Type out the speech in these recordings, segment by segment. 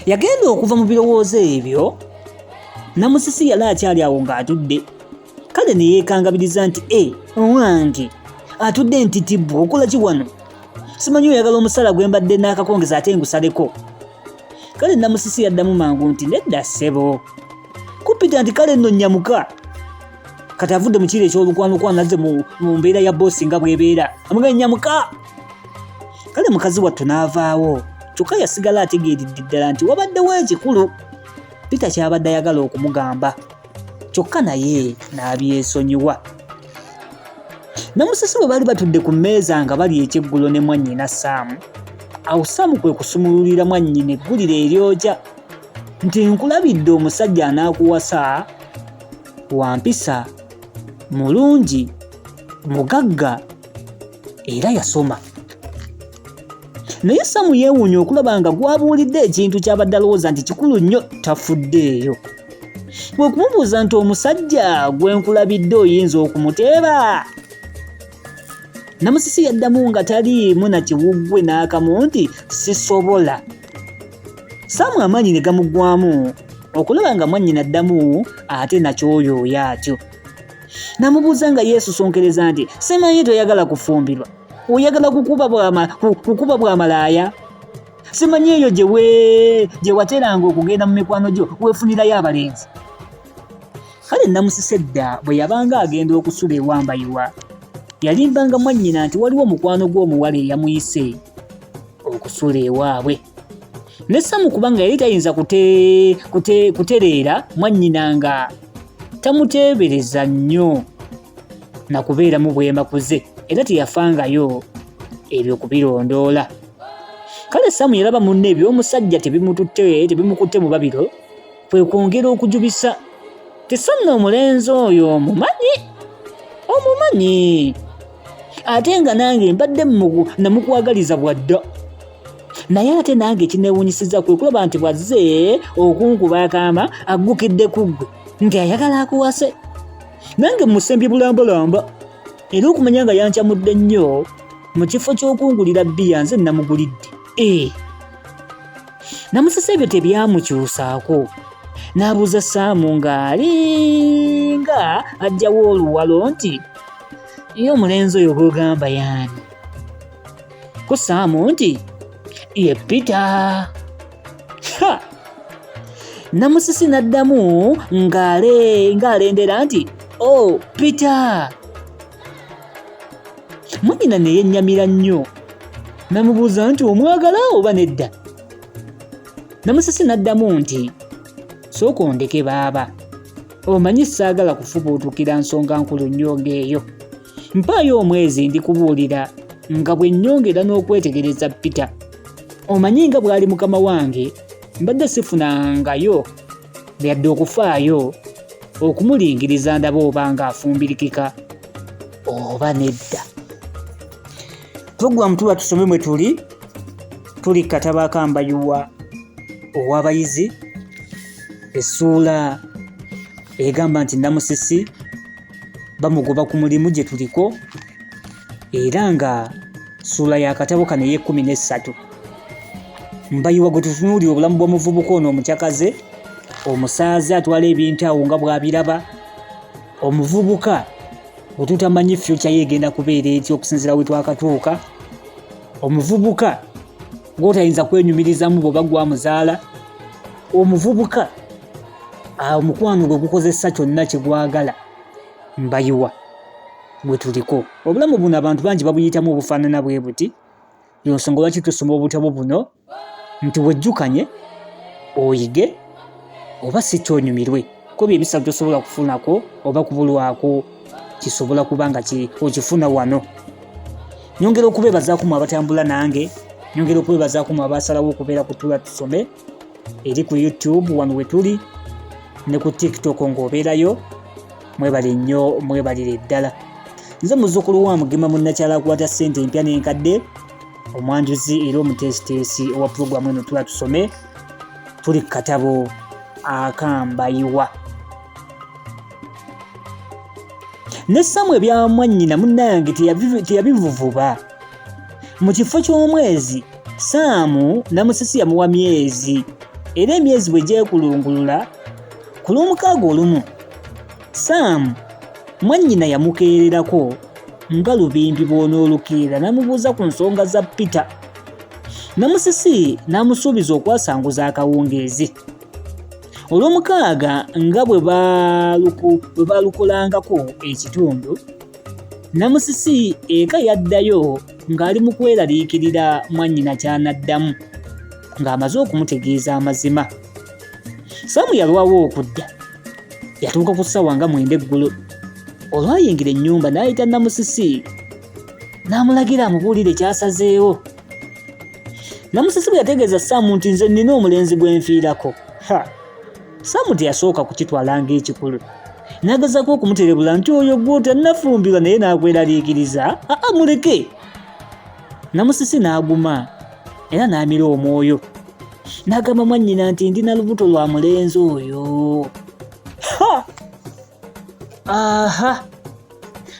Yagenda okuva mu birowoozo ebyo, Namusisi yali akyali awo ng'atudde. Kale ne yeekangabiriza nti owange atudde ntitibwa okola ki wano? Simanyi oyagala omusala gwe mbadde n'akakongeza ate ngusaleko. Kale Namusisi yaddamu mangu nti nedda ssebo. Kupita nti kale nno nnyamuka. Kati avudde mu kiro eky'olukwanokwano azze mu mbeera ya boosi nga bw'ebeera. Amugaye nnyamuka. Kale mukazi wattu n'avaawo. Kyokka yasigala ategeeridde ddala nti wabaddewo ekikulu. Pita kyabadde ayagala okumugamba. Kyokka naye n'abyesonyiwa. Namusisi bwe baali batudde ku mmeeza nga bali ekyeggulo ne mwannyina Saamu, awo Saamu kwe kusumululira mwannyina eggulire eryokya nti nkulabidde omusajja anaakuwasa wampisa, mulungi, mugagga era yasoma. Naye Saamu yeewuunya okulaba nga gwabuulidde ekintu kyabadde alowooza nti kikulu nnyo tafuddeeyo. Bwe kumubuuza nti omusajja gwe nkulabidde oyinza okumuteeba? Namusisi yaddamu nga taliimu na kiwuggwe n'akamu nti sisobola. Saamu amaanyi ne gamuggwamu okulaba nga mwannyina addamu ate naky'oyooyo atyo. N'amubuuza nga yeesusonkereza nti simanyi toyagala kufumbirwa, oyagala kukuba bwamalaaya? Simanyi eyo gye wateranga okugenda mu mikwano gyo weefunirayo abalenzi? Kale Namusisi edda bwe yabanga agenda okusula ewa Mbayiwa, yalimbanga mwannyina nti waliwo omukwano gw'omuwala eyamuyise okusula ewaabwe. Ne Saamu kubanga yali tayinza kutereera mwannyina nga tamuteebereza nnyo na kubeeramu bwemakuze, era teyafangayo ebyo kubirondoola. Kale Saamu yalaba munne eby'omusajja tebimukutte mu babiro, kwe kwongera okujubisa. Tesanna omulenzi oyo omumanyi, ate nga nange mbadde namukwagaliza bwadda. Naye ate nange ekineewuunyisiza kwe kulaba nti bwazze okunkuba akaama aggukidde ku ggwe nti ayagala akuwase. Nange musembye bulambalamba, era okumanya nga yankyamudde nnyo mu kifo ky'okungulira bbiya nze namugulidde. Namusisi ebyo tebyamukyusaako. N'abuuza Saamu ng'alinga ajjawo oluwalo nti ye omulenzi oyo gw'ogamba yaani? Ko Saamu nti ye Pita. Namusisi n'addamu ng'alendera nti Pita. Mwannyina ne yennyamira nnyo, n'amubuuza nti omwagala oba nedda? Namusisi n'addamu nti sooka ondeke baaba, omanyi saagala kufubuutukira nsonga nkulu nnyo ng'eyo. Mpaayo omwezi ndikubuulira nga bwe nnyongera n'okwetegereza Pita. Omanyi nga bw'ali mukama wange mbadde sifunangayo yadde okufaayo okumulingiriza ndaba oba ng'afumbirikika oba nedda. Pulogulaamu tuba tusome mwe tuli katabo ka Mbayiwa ow'abayizi, essuula egamba nti Namusisi bamugoba ku mulimu gye tuliko, era nga ssuula ya katabo kano ey'e13. Mbayiwa gwe tutunuulira obulamu bw'omuvubuka ono omukyakaze, omusaazi atwala ebintu awo nga bw'abiraba, omuvubuka bwe tutamanyi future ye egenda kubeera etya okusinziira we twakatuuka, omuvubuka gw'otayinza kwenyumirizamu bw'oba gwamuzaala, omuvubuka omukwano gwe gukozesa kyonna kye gwagala. Mbayiwa bwe tuliko. Obulamu buno abantu bangi babuyitamu obufaanana bwe buti. Y'ensonga lwaki tusoma obutabo buno nti wejjukanye oyige oba si kyonyumirwe. Ko bye bisatu tosobola kufunako oba kubulwako kisobola kuba nga okifuna wano. Nyongera okubeebazaako mu abatambula nange, nyongera okubeebazaako mu abaasalawo okubeera ku Tula Tusome eri ku YouTube wano we tuli ne ku TikTok ng'obeerayo. Mwebale nnyo, mwebalire ddala. Nze muzzukulu wa Mugema munnakyala akwata ssente empya n'enkadde, omwanjuzi era omuteesiteesi owa pulogulaamu eno Tula Tusome. Tuli katabo aka Mbayiwa. Ne Saamu ebya mwannyina munnange teyabivuvuba. Mu kifo ky'omwezi Saamu Namusisi yamuwa myezi era emyezi bwe gyekulungulula ku lw'omukaaga olumu Sam mwannyina yamukeererako nga lubimbi bw'onoolukeera n'amubuuza ku nsonga za Peter. Namusisi n'amusuubiza okwasanguza akawungeezi. Olw'omukaaga nga bwe baalukolangako ekitundu, Namusisi eka yaddayo ng'ali mu kweraliikirira mwannyina ky'anaddamu ng'amaze okumutegeeza amazima. Samu yalwawo okudda. Yatuuka ku ssaawa nga 9 eggulo. Olwayingira ennyumba n'ayita Namusisi n'amulagira amubuulire kyasazeewo. Namusisi bwe yategeeza Samu nti nze nnina omulenzi gwe nfiirako. Samu teyasooka kukitwala ng'ekikulu. N'agezaako okumuterebula nti oyo gwe tannafumbirwa naye n'akweraliikiriza. Muleke. Namusisi n'aguma era n'amira omwoyo. N'agamba mwannyina nti ndina lubuto lwa mulenzi oyo.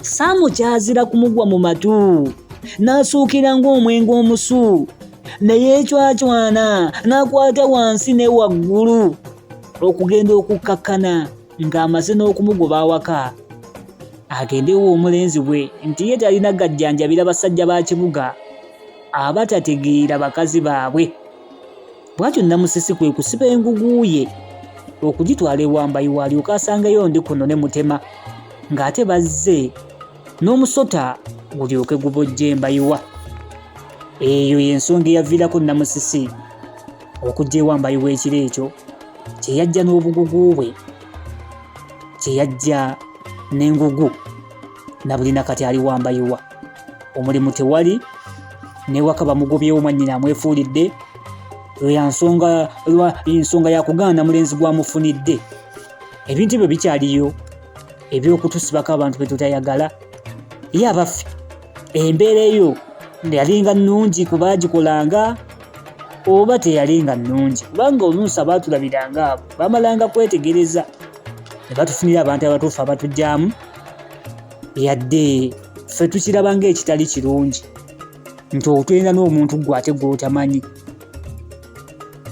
Samu kyazira kumugwa mu matu. N'asuukira ng'omwenge omusu. Ne yeecwacwana n'akwata wansi ne waggulu okugenda okukkakkana ng'amaze n'okumugoba awaka agendewo omulenzi bwe nti ye talina gajjanjabira basajja ba kibuga abatategeera bakazi baabwe. Bw'atyo Namusisi kwe kusiba engugu ye okugitwala ewa Mbayiwa alyoke asangeyo ndi kuno ne mutema ng'ate bazze n'omusota gulyoke gubojje Mbayiwa. Eyo y'ensonga eyaviirako Namusisi okujja ewa Mbayiwa ekiro ekyo, kye yajja n'obugugu bwe, kye yajja n'engugu na buli nakati ali wa Mbayiwa. Omulimu tewali, n'ewaka bamugobyewo mwannyina amwefuulidde, ensonga yakugaana mulenzi gwamufunidde. Ebintu ebyo bikyaliyo eby'okutusibako abantu be tutayagala. Ye abaffe embeera eyo yalinga nnungi kuba agikolanga oba teyalinga nnungi, kubanga oluusi abaatulabiranga abo bamalanga kwetegereza ne batufunira abantu abatuufu abatujjaamu, yadde ffe tukiraba ng'ekitali kirungi nti otwenda n'omuntu gwe ate gw'otamanyi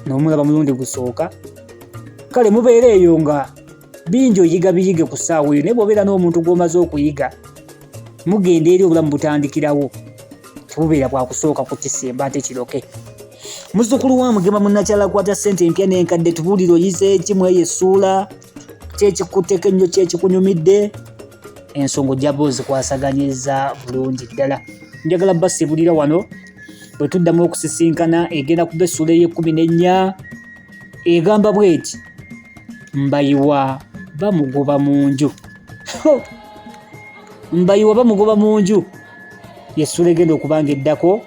n'omulaba mulundi gusooka. Kale mubeere eyo nga bingi oyiga biyige ku ssaawa eyo, naye bw'obeera n'omuntu gw'omaze okuyiga mugenda eri obulamu butandikirawo, tebubeera bwakusooka ku kisemba ate kiroke. Muzzukulu wa Mugema munnakyala akwata ssente empya n'enkadde, tubuulire oyize ki mu eyo essuula, kyekikutteko ennyo kyekikunyumidde, ensonga ojja ozikwasaganyiza bulungi ddala. Njagala basibulira wano bwe tuddamu okusisinkana egenda kuba essuula ey'e14 egamba bw'eti Mbayiwa bamugoba mu nju. Mbayiwa bamugoba mu nju y'essuula egenda okuba ng'eddako,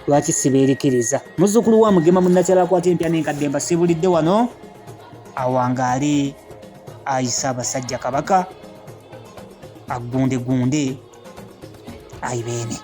lwaki sibeerekeriza. Muzzukulu wa Mugema munnakyala akwata empya n'enkadde mbasibulidde wano awangaale ayisa abasajja kabaka agundegunde ayibeene.